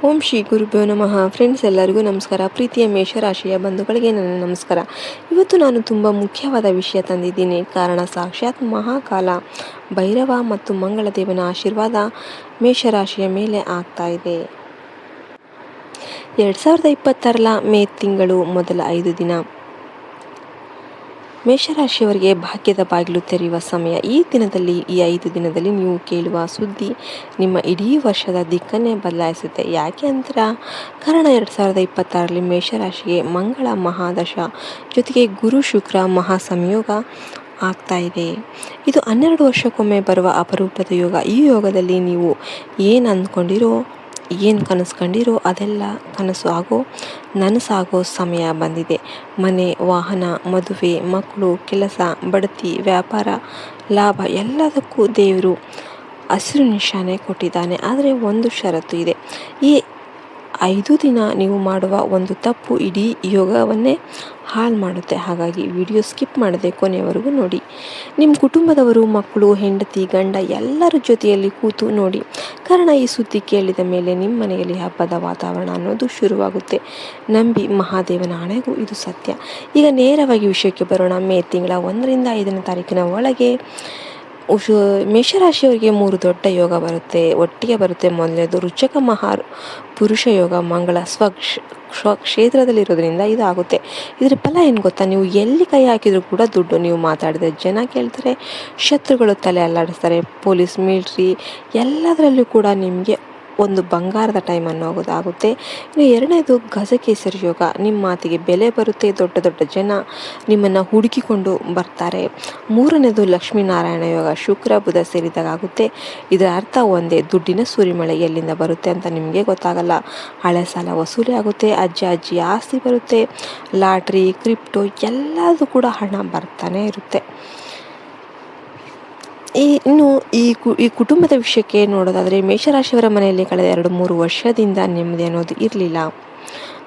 ಓಂ ಶ್ರೀ ಗುರುಭ್ಯೋ ನಮಃ. ಫ್ರೆಂಡ್ಸ್, ಎಲ್ಲರಿಗೂ ನಮಸ್ಕಾರ. ಪ್ರೀತಿಯ ಮೇಷರಾಶಿಯ ಬಂಧುಗಳಿಗೆ ನನ್ನ ನಮಸ್ಕಾರ. ಇವತ್ತು ನಾನು ತುಂಬ ಮುಖ್ಯವಾದ ವಿಷಯ ತಂದಿದ್ದೀನಿ. ಕಾರಣ ಸಾಕ್ಷಾತ್ ಮಹಾಕಾಲ ಭೈರವ ಮತ್ತು ಮಂಗಳದೇವನ ಆಶೀರ್ವಾದ ಮೇಷರಾಶಿಯ ಮೇಲೆ ಆಗ್ತಾ ಇದೆ. 2026 ಮೇ ತಿಂಗಳು ಮೊದಲ 5 ದಿನ ಮೇಷರಾಶಿಯವರಿಗೆ ಭಾಗ್ಯದ ಬಾಗಿಲು ತೆರೆಯುವ ಸಮಯ. ಈ 5 ದಿನದಲ್ಲಿ ನೀವು ಕೇಳುವ ಸುದ್ದಿ ನಿಮ್ಮ ಇಡೀ ವರ್ಷದ ದಿಕ್ಕನ್ನೇ ಬದಲಾಯಿಸುತ್ತೆ. ಯಾಕೆ ಅಂತೀರಾ? ಕಾರಣ 2026 ಮೇಷರಾಶಿಗೆ ಮಂಗಳ ಮಹಾದಶ ಜೊತೆಗೆ ಗುರು ಶುಕ್ರ ಮಹಾ ಸಂಯೋಗ ಆಗ್ತಾ ಇದೆ. ಇದು 12 ವರ್ಷಕ್ಕೊಮ್ಮೆ ಬರುವ ಅಪರೂಪದ ಯೋಗ. ಈ ಯೋಗದಲ್ಲಿ ನೀವು ಏನು ಅಂದ್ಕೊಂಡಿರೋ, ಏನು ಕನಸ್ಕೊಂಡಿರೋ ಅದೆಲ್ಲ ನನಸಾಗೋ ಸಮಯ ಬಂದಿದೆ. ಮನೆ, ವಾಹನ, ಮದುವೆ, ಮಕ್ಕಳು, ಕೆಲಸ, ಬಡ್ತಿ, ವ್ಯಾಪಾರ, ಲಾಭ ಎಲ್ಲದಕ್ಕೂ ದೇವರು ಹಸಿರು ನಿಶಾನೆ ಕೊಟ್ಟಿದ್ದಾನೆ. ಆದರೆ ಒಂದು ಷರತ್ತು ಇದೆ. ಈ 5 ದಿನ ನೀವು ಮಾಡುವ ಒಂದು ತಪ್ಪು ಇಡೀ ಯೋಗವನ್ನೇ ಹಾಳು ಮಾಡುತ್ತೆ. ಹಾಗಾಗಿ ವಿಡಿಯೋ ಸ್ಕಿಪ್ ಮಾಡದೆ ಕೊನೆಯವರೆಗೂ ನೋಡಿ. ನಿಮ್ಮ ಕುಟುಂಬದವರು, ಮಕ್ಕಳು, ಹೆಂಡತಿ, ಗಂಡ ಎಲ್ಲರ ಜೊತೆಯಲ್ಲಿ ಕೂತು ನೋಡಿ. ಕಾರಣ ಈ ಸುದ್ದಿ ಕೇಳಿದ ಮೇಲೆ ನಿಮ್ಮ ಮನೆಯಲ್ಲಿ ಹಬ್ಬದ ವಾತಾವರಣ ಅನ್ನೋದು ಶುರುವಾಗುತ್ತೆ. ನಂಬಿ, ಮಹಾದೇವನ ಆಣೆಗೂ ಇದು ಸತ್ಯ. ಈಗ ನೇರವಾಗಿ ವಿಷಯಕ್ಕೆ ಬರೋಣ. ಮೇ ತಿಂಗಳ 1 ರಿಂದ 5ನೇ ತಾರೀಕಿನ ಒಳಗೆ ಮೇಷರಾಶಿಯವರಿಗೆ 3 ದೊಡ್ಡ ಯೋಗ ಒಟ್ಟಿಗೆ ಬರುತ್ತೆ. ಮೊದಲನೇದು ರುಚಕ ಮಹಾ ಪುರುಷ ಯೋಗ. ಮಂಗಳ ಸ್ವಕ್ಷೇತ್ರದಲ್ಲಿರೋದ್ರಿಂದ ಇದು ಆಗುತ್ತೆ. ಇದರ ಫಲ ಏನು ಗೊತ್ತಾ? ನೀವು ಎಲ್ಲಿ ಕೈ ಹಾಕಿದರೂ ಕೂಡ ದುಡ್ಡು. ನೀವು ಮಾತಾಡಿದ್ರೆ ಜನ ಕೇಳ್ತಾರೆ, ಶತ್ರುಗಳು ತಲೆ ಅಲ್ಲಾಡಿಸ್ತಾರೆ. ಪೊಲೀಸ್, ಮಿಲಿಟ್ರಿ ಎಲ್ಲದರಲ್ಲೂ ಕೂಡ ನಿಮಗೆ ಒಂದು ಬಂಗಾರದ ಟೈಮ್ ಅನ್ನೋದಾಗುತ್ತೆ. ಇನ್ನು 2ನೇದು ಗಜಕೇಸರಿ ಯೋಗ. ನಿಮ್ಮ ಮಾತಿಗೆ ಬೆಲೆ ಬರುತ್ತೆ. ದೊಡ್ಡ ದೊಡ್ಡ ಜನ ನಿಮ್ಮನ್ನು ಹುಡುಕಿಕೊಂಡು ಬರ್ತಾರೆ. 3ನೇದು ಲಕ್ಷ್ಮೀನಾರಾಯಣ ಯೋಗ. ಶುಕ್ರ ಬುಧ ಸೇರಿದಾಗ ಆಗುತ್ತೆ. ಇದರ ಅರ್ಥ ಒಂದೇ, ದುಡ್ಡಿನ ಸುರಿಮಳೆ ಎಲ್ಲಿಂದ ಬರುತ್ತೆ ಅಂತ ನಿಮಗೆ ಗೊತ್ತಾಗಲ್ಲ. ಹಳೆ ಸಾಲ ವಸೂಲಿ ಆಗುತ್ತೆ. ಅಜ್ಜಿ ಆಸ್ತಿ ಬರುತ್ತೆ. ಲಾಟ್ರಿ, ಕ್ರಿಪ್ಟೋ ಎಲ್ಲದೂ ಕೂಡ ಹಣ ಬರ್ತಾನೆ ಇರುತ್ತೆ. ಈ ಕುಟುಂಬದ ವಿಷಯಕ್ಕೆ ನೋಡೋದಾದರೆ, ಮೇಷರಾಶಿಯವರ ಮನೆಯಲ್ಲಿ ಕಳೆದ 2-3 ವರ್ಷದಿಂದ ನೆಮ್ಮದಿ ಅನ್ನೋದು ಇರಲಿಲ್ಲ.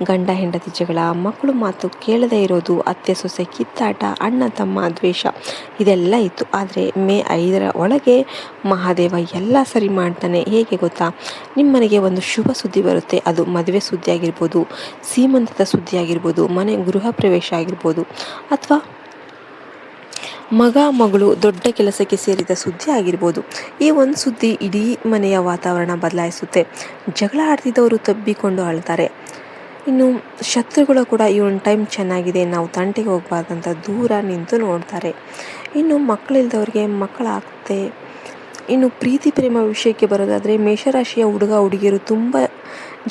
ಗಂಡ ಹೆಂಡತಿ ಜಗಳ, ಮಕ್ಕಳು ಮಾತು ಕೇಳದೇ ಇರೋದು, ಅತ್ತೆ ಸೊಸೆ ಕಿತ್ತಾಟ, ಅಣ್ಣ ತಮ್ಮ ದ್ವೇಷ ಇದೆಲ್ಲ ಇತ್ತು. ಆದರೆ ಮೇ 5ರ ಒಳಗೆ ಮಹಾದೇವ ಎಲ್ಲ ಸರಿ ಮಾಡ್ತಾನೆ. ಹೇಗೆ ಗೊತ್ತಾ? ನಿಮ್ಮ ಮನೆಗೆ ಒಂದು ಶುಭ ಸುದ್ದಿ ಬರುತ್ತೆ. ಅದು ಮದುವೆ ಸುದ್ದಿ ಆಗಿರ್ಬೋದು, ಸೀಮಂತದ ಸುದ್ದಿ ಆಗಿರ್ಬೋದು, ಮನೆ ಗೃಹ ಪ್ರವೇಶ ಆಗಿರ್ಬೋದು, ಅಥವಾ ಮಗ ಮಗಳು ದೊಡ್ಡ ಕೆಲಸಕ್ಕೆ ಸೇರಿದ ಸುದ್ದಿ ಆಗಿರ್ಬೋದು. ಈ ಒಂದು ಸುದ್ದಿ ಇಡೀ ಮನೆಯ ವಾತಾವರಣ ಬದಲಾಯಿಸುತ್ತೆ. ಜಗಳ ಆಡ್ತಿದ್ದವರು ತಬ್ಬಿಕೊಂಡು ಅಳ್ತಾರೆ. ಇನ್ನು ಶತ್ರುಗಳು ಕೂಡ ಈ ಒಂದು ಟೈಮ್ ಚೆನ್ನಾಗಿದೆ, ನಾವು ತಂಟೆಗೆ ಹೋಗಬಾರ್ದಂತ ದೂರ ನಿಂತು ನೋಡ್ತಾರೆ. ಇನ್ನು ಮಕ್ಕಳಿಲ್ದವ್ರಿಗೆ ಮಕ್ಕಳಾಗುತ್ತೆ. ಇನ್ನು ಪ್ರೀತಿ ಪ್ರೇಮ ವಿಷಯಕ್ಕೆ ಬರೋದಾದರೆ, ಮೇಷರಾಶಿಯ ಹುಡುಗ ಹುಡುಗಿಯರು ತುಂಬ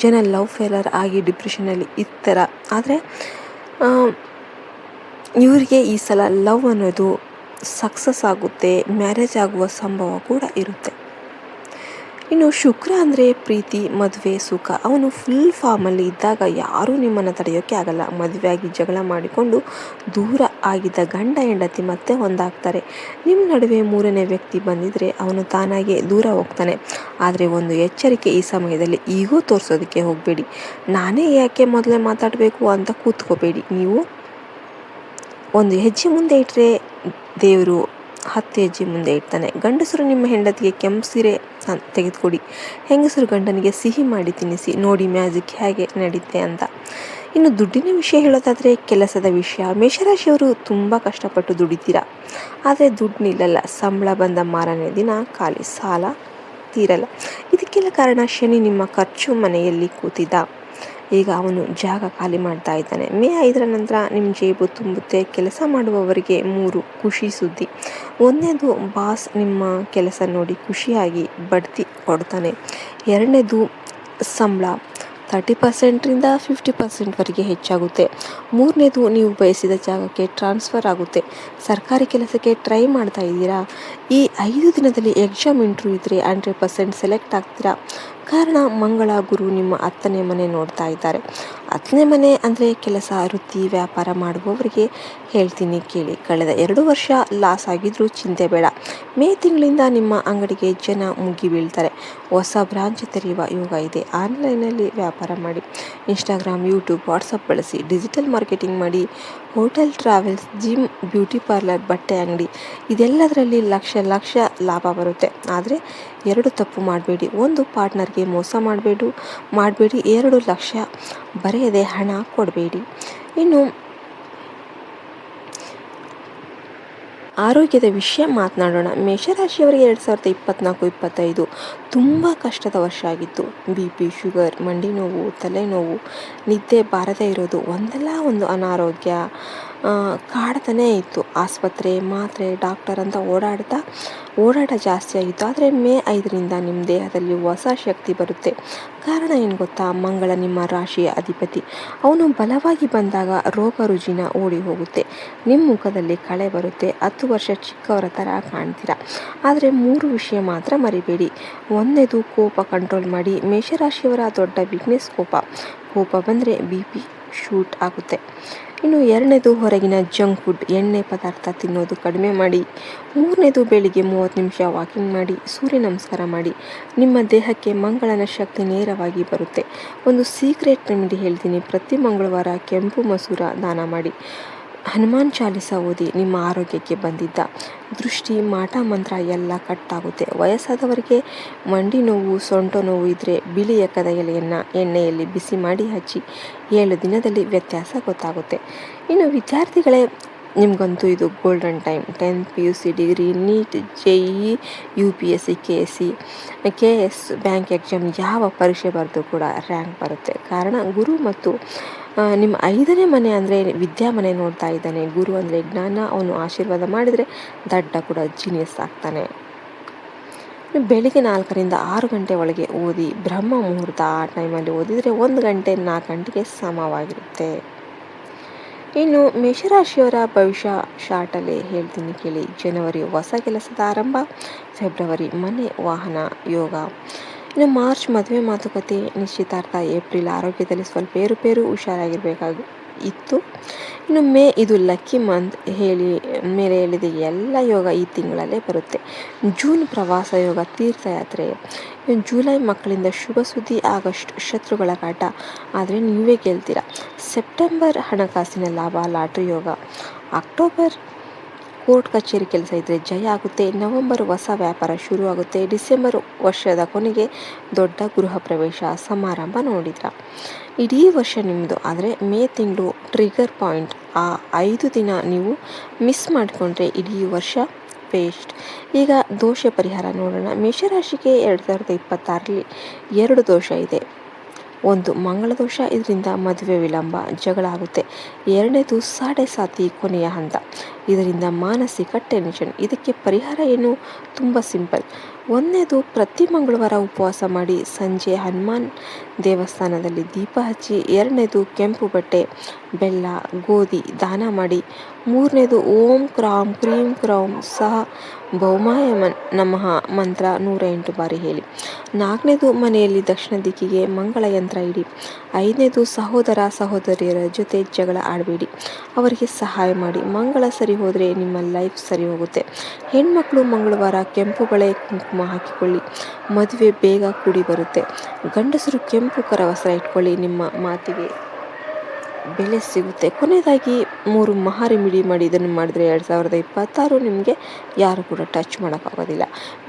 ಜನ ಲವ್ ಫೇಲರ್ ಆಗಿ ಡಿಪ್ರೆಷನಲ್ಲಿ ಇರ್ತಾರ. ಆದರೆ ಇವರಿಗೆ ಈ ಸಲ ಲವ್ ಅನ್ನೋದು ಸಕ್ಸಸ್ ಆಗುತ್ತೆ. ಮ್ಯಾರೇಜ್ ಆಗುವ ಸಂಭವ ಕೂಡ ಇರುತ್ತೆ. ಇನ್ನು ಶುಕ್ರ ಅಂದರೆ ಪ್ರೀತಿ, ಮದುವೆ, ಸುಖ. ಅವನು ಫುಲ್ ಫಾರ್ಮಲ್ಲಿ ಇದ್ದಾಗ ಯಾರೂ ನಿಮ್ಮನ್ನು ತಡೆಯೋಕ್ಕೆ ಆಗಲ್ಲ. ಮದುವೆಯಾಗಿ ಜಗಳ ಮಾಡಿಕೊಂಡು ದೂರ ಆಗಿದ್ದ ಗಂಡ ಹೆಂಡತಿ ಮತ್ತೆ ಒಂದಾಗ್ತಾರೆ. ನಿಮ್ಮ ನಡುವೆ 3ನೇ ವ್ಯಕ್ತಿ ಬಂದಿದ್ದರೆ ಅವನು ತಾನಾಗೆ ದೂರ ಹೋಗ್ತಾನೆ. ಆದರೆ ಒಂದು ಎಚ್ಚರಿಕೆ, ಈ ಸಮಯದಲ್ಲಿ ಈಗೋ ತೋರಿಸೋದಕ್ಕೆ ಹೋಗಬೇಡಿ. ನಾನೇ ಯಾಕೆ ಮೊದಲೇ ಮಾತಾಡಬೇಕು ಅಂತ ಕೂತ್ಕೋಬೇಡಿ. ನೀವು ಒಂದು ಹೆಜ್ಜೆ ಮುಂದೆ ಇಟ್ಟರೆ ದೇವರು 10 ಹೆಜ್ಜೆ ಮುಂದೆ ಇಡ್ತಾನೆ. ಗಂಡಸರು ನಿಮ್ಮ ಹೆಂಡತಿಗೆ ಕೆಂಪು ಸೀರೆ ತೆಗೆದುಕೊಡಿ. ಹೆಂಗಸರು ಗಂಡನಿಗೆ ಸಿಹಿ ಮಾಡಿ ತಿನ್ನಿಸಿ. ನೋಡಿ ಮ್ಯಾಜಿಕ್ ಹೇಗೆ ನಡೀತೆ ಅಂತ. ಇನ್ನು ದುಡ್ಡಿನ ವಿಷಯ ಹೇಳೋದಾದರೆ, ಕೆಲಸದ ವಿಷಯ. ಮೇಷರಾಶಿಯವರು ತುಂಬ ಕಷ್ಟಪಟ್ಟು ದುಡಿತೀರಾ, ಆದರೆ ದುಡ್ಡು ನಿಲ್ಲಲ್ಲ. ಸಂಬಳ ಬಂದ ಮಾರನೇ ದಿನ ಖಾಲಿ, ಸಾಲ ತೀರಲ್ಲ. ಇದಕ್ಕೆಲ್ಲ ಕಾರಣ ಶನಿ ನಿಮ್ಮ ಖರ್ಚು ಮನೆಯಲ್ಲಿ ಕೂತಿದ್ದ. ಈಗ ಅವನು ಜಾಗ ಖಾಲಿ ಮಾಡ್ತಾ ಇದ್ದಾನೆ. ಮೇ 5ರ ನಂತರ ನಿಮ್ಮ ಜೇಬು ತುಂಬುತ್ತೆ. ಕೆಲಸ ಮಾಡುವವರಿಗೆ 3 ಖುಷಿ ಸುದ್ದಿ. 1ನೇದು ಬಾಸ್ ನಿಮ್ಮ ಕೆಲಸ ನೋಡಿ ಖುಷಿಯಾಗಿ ಬಡ್ತಿ ಕೊಡ್ತಾನೆ. 2ನೇದು ಸಂಬಳ 30% 50% ಹೆಚ್ಚಾಗುತ್ತೆ. 3ನೇದು ನೀವು ಬಯಸಿದ ಜಾಗಕ್ಕೆ ಟ್ರಾನ್ಸ್ಫರ್ ಆಗುತ್ತೆ. ಸರ್ಕಾರಿ ಕೆಲಸಕ್ಕೆ ಟ್ರೈ ಮಾಡ್ತಾ ಇದ್ದೀರಾ? ಈ 5 ದಿನದಲ್ಲಿ ಎಕ್ಸಾಮ್ ಇಂಟರ್ವ್ಯೂ ಇದ್ದರೆ 100% ಸೆಲೆಕ್ಟ್ ಆಗ್ತೀರಾ. ಕಾರಣ ಮಂಗಳ ಗುರು ನಿಮ್ಮ 10ನೇ ಮನೆ ನೋಡ್ತಾ ಇದ್ದಾರೆ. 10ನೇ ಮನೆ ಅಂದರೆ ಕೆಲಸ, ವೃತ್ತಿ, ವ್ಯಾಪಾರ ಮಾಡುವವರಿಗೆ ಹೇಳ್ತೀನಿ ಕೇಳಿ. ಕಳೆದ 2 ವರ್ಷ ಲಾಸ್ ಆಗಿದ್ರೂ ಚಿಂತೆ ಬೇಡ. ಮೇ ತಿಂಗಳಿಂದ ನಿಮ್ಮ ಅಂಗಡಿಗೆ ಜನ ಮುಗಿ ಬೀಳ್ತಾರೆ. ಹೊಸ ಬ್ರಾಂಚ್ ತೆರೆಯುವ ಯೋಗ ಇದೆ. ಆನ್ಲೈನಲ್ಲಿ ವ್ಯಾಪಾರ ಮಾಡಿ. ಇನ್ಸ್ಟಾಗ್ರಾಮ್, ಯೂಟ್ಯೂಬ್, ವಾಟ್ಸಪ್ ಬಳಸಿ ಡಿಜಿಟಲ್ ಮಾರ್ಕೆಟಿಂಗ್ ಮಾಡಿ hotel, travels, gym, beauty parlour, ಬಟ್ಟೆ ಅಂಗಡಿ ಇದೆಲ್ಲದರಲ್ಲಿ ಲಕ್ಷ ಲಕ್ಷ ಲಾಭ ಬರುತ್ತೆ. ಆದರೆ ಎರಡು ತಪ್ಪು ಮಾಡಬೇಡಿ. ಒಂದು, ಪಾರ್ಟ್ನರ್ಗೆ ಮೋಸ ಮಾಡಬೇಡಿ. 2 ಲಕ್ಷ ಬರೆಯದೆ ಹಣ ಕೊಡಬೇಡಿ. ಇನ್ನು ಆರೋಗ್ಯದ ವಿಷಯ ಮಾತನಾಡೋಣ. ಮೇಷರಾಶಿಯವರಿಗೆ 2024-25 ತುಂಬ ಕಷ್ಟದ ವರ್ಷ ಆಗಿತ್ತು. BP, ಶುಗರ್, ಮಂಡಿ ನೋವು, ತಲೆನೋವು, ನಿದ್ದೆ ಬಾರದೇ ಇರೋದು, ಒಂದಲ್ಲ ಒಂದು ಅನಾರೋಗ್ಯ ಕಾಡ್ತಾನೇ ಇತ್ತು. ಆಸ್ಪತ್ರೆ, ಮಾತ್ರೆ, ಡಾಕ್ಟರ್ ಅಂತ ಓಡಾಟ ಜಾಸ್ತಿ ಆಗಿತ್ತು. ಆದರೆ ಮೇ 5ರಿಂದ ನಿಮ್ಮ ದೇಹದಲ್ಲಿ ಹೊಸ ಶಕ್ತಿ ಬರುತ್ತೆ. ಕಾರಣ ಏನು ಗೊತ್ತಾ? ಮಂಗಳ ನಿಮ್ಮ ರಾಶಿಯ ಅಧಿಪತಿ. ಅವನು ಬಲವಾಗಿ ಬಂದಾಗ ರೋಗ ರುಜಿನ ಓಡಿ ಹೋಗುತ್ತೆ. ನಿಮ್ಮ ಮುಖದಲ್ಲಿ ಕಳೆ ಬರುತ್ತೆ. 10 ವರ್ಷ ಚಿಕ್ಕವರ ಥರ ಕಾಣ್ತೀರಾ. ಆದರೆ 3 ವಿಷಯ ಮಾತ್ರ ಮರಿಬೇಡಿ. ಒಂದನೇದು, ಕೋಪ ಕಂಟ್ರೋಲ್ ಮಾಡಿ. ಮೇಷರಾಶಿಯವರ ದೊಡ್ಡ ವೀಕ್ನೆಸ್ ಕೋಪ ಬಂದರೆ BP ಶೂಟ್ ಆಗುತ್ತೆ. ಇನ್ನು 2ನೇದು, ಹೊರಗಿನ ಜಂಕ್ ಫುಡ್, ಎಣ್ಣೆ ಪದಾರ್ಥ ತಿನ್ನೋದು ಕಡಿಮೆ ಮಾಡಿ. 3ನೇದು, ಬೆಳಿಗ್ಗೆ 30 ನಿಮಿಷ ವಾಕಿಂಗ್ ಮಾಡಿ, ಸೂರ್ಯ ನಮಸ್ಕಾರ ಮಾಡಿ. ನಿಮ್ಮ ದೇಹಕ್ಕೆ ಮಂಗಳನ ಶಕ್ತಿ ನೇರವಾಗಿ ಬರುತ್ತೆ. ಒಂದು ಸೀಕ್ರೆಟ್ ರೆಮಿಡಿ ಹೇಳ್ತೀನಿ. ಪ್ರತಿ ಮಂಗಳವಾರ ಕೆಂಪು ಮಸೂರ ದಾನ ಮಾಡಿ. ಹನುಮಾನ್ ಚಾಲಿಸ ಓದಿ. ನಿಮ್ಮ ಆರೋಗ್ಯಕ್ಕೆ ಬಂದಿದ್ದ ದೃಷ್ಟಿ, ಮಾಟ ಮಂತ್ರ ಎಲ್ಲ ಕಟ್ಟಾಗುತ್ತೆ. ವಯಸ್ಸಾದವರಿಗೆ ಮಂಡಿ ನೋವು, ಸೊಂಟ ನೋವು ಇದ್ದರೆ ಬಿಳಿ ಎಕ್ಕದ ಎಲೆಯನ್ನು ಎಣ್ಣೆಯಲ್ಲಿ ಬಿಸಿ ಮಾಡಿ ಹಚ್ಚಿ 7 ದಿನದಲ್ಲಿ ವ್ಯತ್ಯಾಸ ಗೊತ್ತಾಗುತ್ತೆ. ಇನ್ನು ವಿದ್ಯಾರ್ಥಿಗಳೇ, ನಿಮಗಂತೂ ಇದು golden time. 10th PUC, degree, NEET, JEE, UPSC, KS, bank exam ಯಾವ ಪರೀಕ್ಷೆ ಬರೆದು ಕೂಡ ರ್ಯಾಂಕ್ ಬರುತ್ತೆ. ಕಾರಣ ಗುರು ಮತ್ತು ನಿಮ್ಮ 5ನೇ ಮನೆ ಅಂದರೆ ವಿದ್ಯಾಮನೆ ನೋಡ್ತಾ ಇದ್ದಾನೆ. ಗುರು ಅಂದರೆ ಜ್ಞಾನ. ಅವನು ಆಶೀರ್ವಾದ ಮಾಡಿದರೆ ದಡ್ಡ ಕೂಡ ಜೀನಿಯಸ್ ಆಗ್ತಾನೆ. ಬೆಳಿಗ್ಗೆ 4ರಿಂದ 6 ಗಂಟೆ ಒಳಗೆ ಓದಿ. ಬ್ರಹ್ಮ ಮುಹೂರ್ತ ಆ ಟೈಮಲ್ಲಿ ಓದಿದರೆ 1 ಗಂಟೆ 4 ಗಂಟೆಗೆ ಸಮವಾಗಿರುತ್ತೆ. ಇನ್ನು ಮೇಷರಾಶಿಯವರ ಭವಿಷ್ಯ ಶಾರ್ಟಲ್ಲೇ ಹೇಳ್ತೀನಿ ಕೇಳಿ. ಜನವರಿ ಹೊಸ ಕೆಲಸದ ಆರಂಭ. ಫೆಬ್ರವರಿ ಮನೆ, ವಾಹನ ಯೋಗ. ಇನ್ನು ಮಾರ್ಚ್ ಮದುವೆ, ಮಾತುಕತೆ, ನಿಶ್ಚಿತಾರ್ಥ. ಏಪ್ರಿಲ್ ಆರೋಗ್ಯದಲ್ಲಿ ಸ್ವಲ್ಪ ಏರುಪೇರು, ಹುಷಾರಾಗಿರಬೇಕಾಗಿತ್ತು. ಇನ್ನು ಮೇ ಇದು ಲಕ್ಕಿ ಮಂತ್. ಮೇಲೆ ಹೇಳಿದ ಎಲ್ಲ ಯೋಗ ಈ ತಿಂಗಳಲ್ಲೇ ಬರುತ್ತೆ. ಜೂನ್ ಪ್ರವಾಸ ಯೋಗ, ತೀರ್ಥಯಾತ್ರೆ. ಜುಲೈ ಮಕ್ಕಳಿಂದ ಶುಭ ಸುದ್ದಿ. ಆಗಸ್ಟ್ ಶತ್ರುಗಳ ಕಾಟ, ಆದರೆ ನೀವೇ ಗೆಲ್ತೀರಾ. ಸೆಪ್ಟೆಂಬರ್ ಹಣಕಾಸಿನ ಲಾಭ, ಲಾಟ್ರಿ ಯೋಗ. ಅಕ್ಟೋಬರ್ ಕೋರ್ಟ್ ಕಚೇರಿ ಕೆಲಸ ಇದ್ದರೆ ಜಯ ಆಗುತ್ತೆ. ನವೆಂಬರ್ ಹೊಸ ವ್ಯಾಪಾರ ಶುರು ಆಗುತ್ತೆ. ಡಿಸೆಂಬರ್ ವರ್ಷದ ಕೊನೆಗೆ ದೊಡ್ಡ ಗೃಹ ಪ್ರವೇಶ ಸಮಾರಂಭ ನೋಡಿದ್ರ. ಇಡೀ ವರ್ಷ ನಿಮ್ಮದು. ಆದರೆ ಮೇ ತಿಂಗಳು ಟ್ರಿಗರ್ ಪಾಯಿಂಟ್. ಆ 5 ದಿನ ನೀವು ಮಿಸ್ ಮಾಡಿಕೊಂಡ್ರೆ ಇಡೀ ವರ್ಷ ವೇಸ್ಟ್. ಈಗ ದೋಷ ಪರಿಹಾರ ನೋಡೋಣ. ಮೇಷರಾಶಿಗೆ 2026ರಲ್ಲಿ 2 ದೋಷ ಇದೆ. 1, ಮಂಗಳ ದೋಷ. ಇದರಿಂದ ಮದುವೆ ವಿಳಂಬ, ಜಗಳ ಆಗುತ್ತೆ. 2ನೇದು, ಸಾಡೆ ಸಾತಿ ಕೊನೆಯ ಹಂತ. ಇದರಿಂದ ಮಾನಸಿಕ ಟೆನ್ಷನ್. ಇದಕ್ಕೆ ಪರಿಹಾರ ಏನು? ತುಂಬ ಸಿಂಪಲ್. 1ನೇದು, ಪ್ರತಿ ಮಂಗಳವಾರ ಉಪವಾಸ ಮಾಡಿ ಸಂಜೆ ಹನುಮಾನ್ ದೇವಸ್ಥಾನದಲ್ಲಿ ದೀಪ ಹಚ್ಚಿ. 2ನೇದು, ಕೆಂಪು ಬಟ್ಟೆ, ಬೆಲ್ಲ, ಗೋಧಿ ದಾನ ಮಾಡಿ. 3ನೇದು, ಓಂ ಕ್ರಾಂ ಕ್ರೀಂ ಕ್ರೌಂ ಸಹ ಭೌಮಾಯ ನಮಃ ಮಂತ್ರ 108 ಬಾರಿ ಹೇಳಿ. 4ನೇದು, ಮನೆಯಲ್ಲಿ ದಕ್ಷಿಣ ದಿಕ್ಕಿಗೆ ಮಂಗಳ ಯಂತ್ರ ಇಡಿ. 5ನೇದು, ಸಹೋದರ ಸಹೋದರಿಯರ ಜೊತೆ ಜಗಳ ಆಡಬೇಡಿ, ಅವರಿಗೆ ಸಹಾಯ ಮಾಡಿ. ಮಂಗಳ ಸರಿ ಹೋದರೆ ನಿಮ್ಮ ಲೈಫ್ ಸರಿ ಹೋಗುತ್ತೆ. ಹೆಣ್ಮಕ್ಳು ಮಂಗಳವಾರ ಕೆಂಪು ಬಳೆ, ಕುಂಕುಮ ಹಾಕಿಕೊಳ್ಳಿ. ಮದುವೆ ಬೇಗ ಕೂಡಿ ಬರುತ್ತೆ. ಗಂಡಸರು ಕೆಂಪು ಕರವಸ್ತ್ರ ಇಟ್ಕೊಳ್ಳಿ, ನಿಮ್ಮ ಮಾತಿಗೆ ಬೆಲೆ ಸಿಗುತ್ತೆ. ಕೊನೆಯದಾಗಿ 3 ಮಹಾ ರೆಮಿಡಿ ಮಾಡಿ. ಇದನ್ನು ಮಾಡಿದರೆ 2026 ನಿಮಗೆ ಯಾರು ಕೂಡ ಟಚ್ ಮಾಡೋಕ್ಕಾಗೋದಿಲ್ಲ.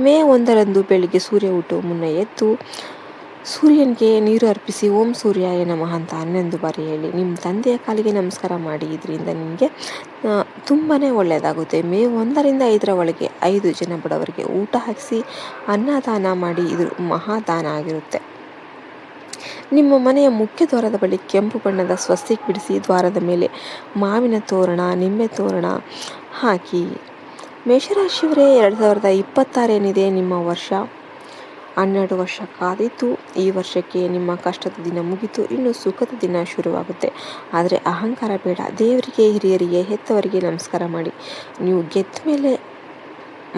ಮೇ 1ರಂದು ಬೆಳಿಗ್ಗೆ ಸೂರ್ಯ ಹುಟ್ಟುವ ಮುನ್ನ ಎದ್ದು ಸೂರ್ಯನಿಗೆ ನೀರು ಅರ್ಪಿಸಿ. ಓಂ ಸೂರ್ಯಾಯ ನಮಃ ಅಂತ 11 ಬಾರಿ ಹೇಳಿ. ನಿಮ್ಮ ತಂದೆಯ ಕಾಲಿಗೆ ನಮಸ್ಕಾರ ಮಾಡಿ. ಇದರಿಂದ ನಿಮಗೆ ತುಂಬಾ ಒಳ್ಳೆಯದಾಗುತ್ತೆ. ಮೇ 1ರಿಂದ 5ರ ಒಳಗೆ 5 ಜನ ಬಡವರಿಗೆ ಊಟ ಹಾಕಿಸಿ, ಅನ್ನದಾನ ಮಾಡಿ. ಇದು ಮಹಾದಾನ ಆಗಿರುತ್ತೆ. ನಿಮ್ಮ ಮನೆಯ ಮುಖ್ಯ ದ್ವಾರದ ಬಳಿ ಕೆಂಪು ಬಣ್ಣದ ಸ್ವಸ್ತಿಕ್ ಬಿಡಿಸಿ. ದ್ವಾರದ ಮೇಲೆ ಮಾವಿನ ತೋರಣ, ನಿಂಬೆ ತೋರಣ ಹಾಕಿ. ಮೇಷರಾಶಿಯವರೇ, 2026 ಏನಿದೆ ನಿಮ್ಮ ವರ್ಷ. 12 ವರ್ಷ ಕಾದಿತ್ತು. ಈ ವರ್ಷಕ್ಕೆ ನಿಮ್ಮ ಕಷ್ಟದ ದಿನ ಮುಗಿತು. ಇನ್ನು ಸುಖದ ದಿನ ಶುರುವಾಗುತ್ತೆ. ಆದರೆ ಅಹಂಕಾರ ಬೇಡ. ದೇವರಿಗೆ, ಹಿರಿಯರಿಗೆ, ಹೆತ್ತವರಿಗೆ ನಮಸ್ಕಾರ ಮಾಡಿ. ನೀವು ಗೆದ್ದ ಮೇಲೆ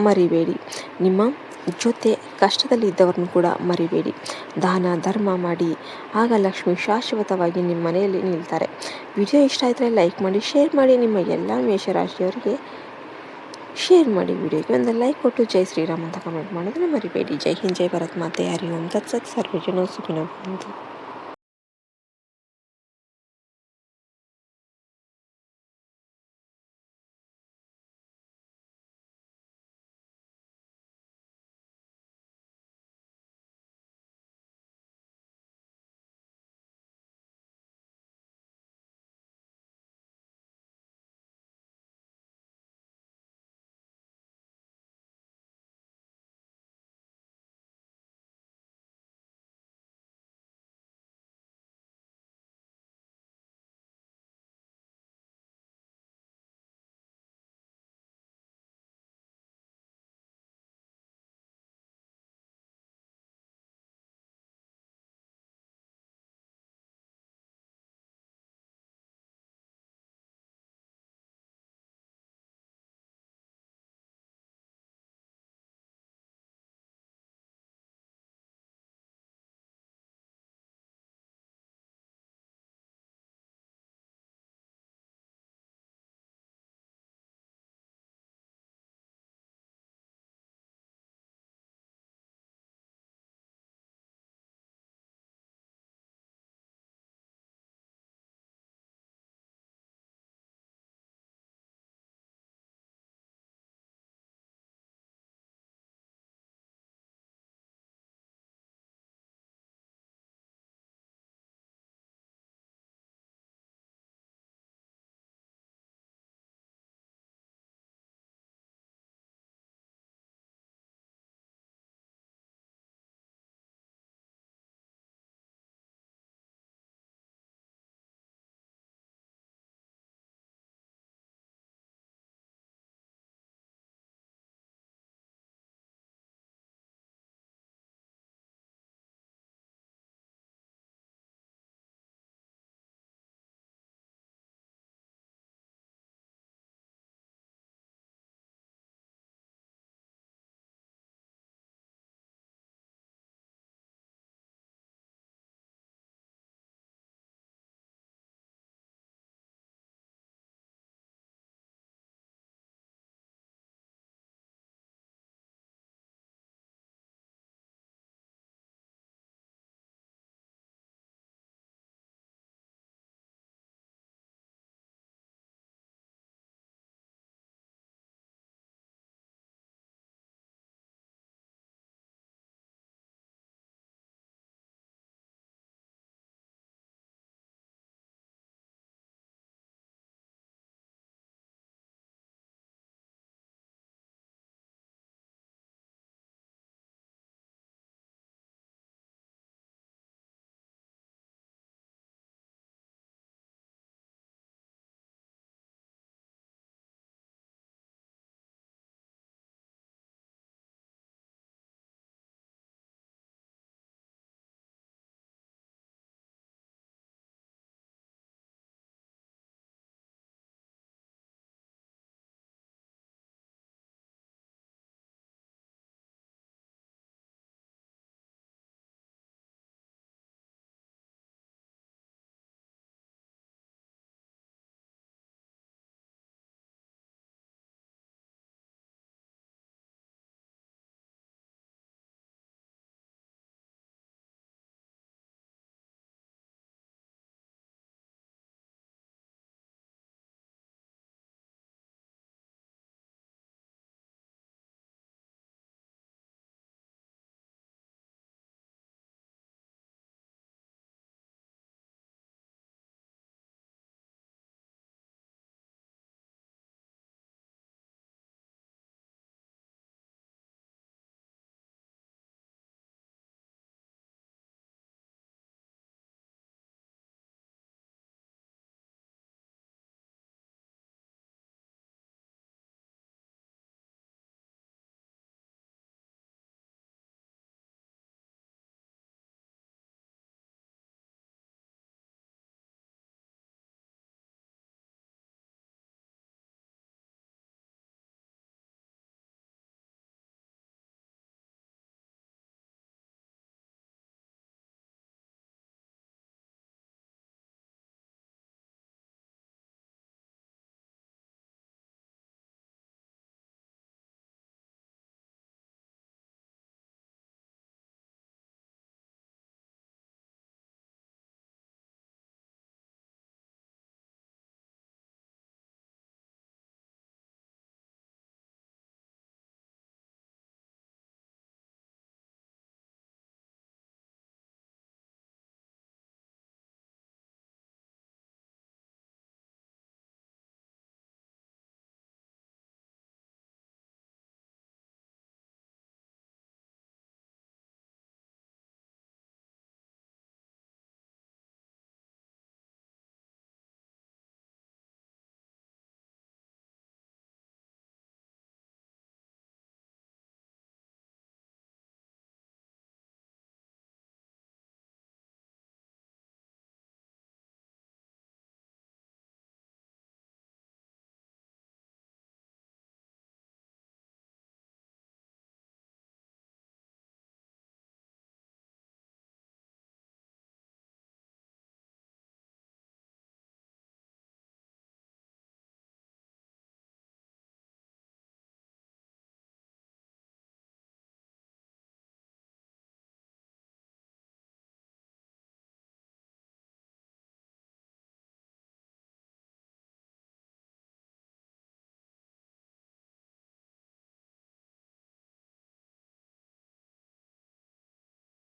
ಮರಿಬೇಡಿ. ನಿಮ್ಮ ಜೊತೆ ಕಷ್ಟದಲ್ಲಿ ಇದ್ದವ್ರನ್ನು ಕೂಡ ಮರಿಬೇಡಿ. ದಾನ ಧರ್ಮ ಮಾಡಿ. ಆಗ ಲಕ್ಷ್ಮಿ ಶಾಶ್ವತವಾಗಿ ನಿಮ್ಮ ಮನೆಯಲ್ಲಿ ನಿಲ್ತಾರೆ. ವಿಡಿಯೋ ಇಷ್ಟ ಆದರೆ ಲೈಕ್ ಮಾಡಿ, ಶೇರ್ ಮಾಡಿ. ನಿಮ್ಮ ಎಲ್ಲ ಮೇಷರಾಶಿಯವರಿಗೆ ಶೇರ್ ಮಾಡಿ. ವಿಡಿಯೋಗೆ ಒಂದು ಲೈಕ್ ಕೊಟ್ಟು ಜೈ ಶ್ರೀರಾಮ್ ಅಂತ ಕಮೆಂಟ್ ಮಾಡೋದನ್ನು ಮರಿಬೇಡಿ. ಜೈ ಹಿಂದ್, ಜೈ ಭಾರತ್ ಮಾತೆ. ಹರಿ ಓಂ ತತ್ಸತ್. ಸರ್ವೇ ಜನ ಸುಖಿನೋ ಭವಂತು.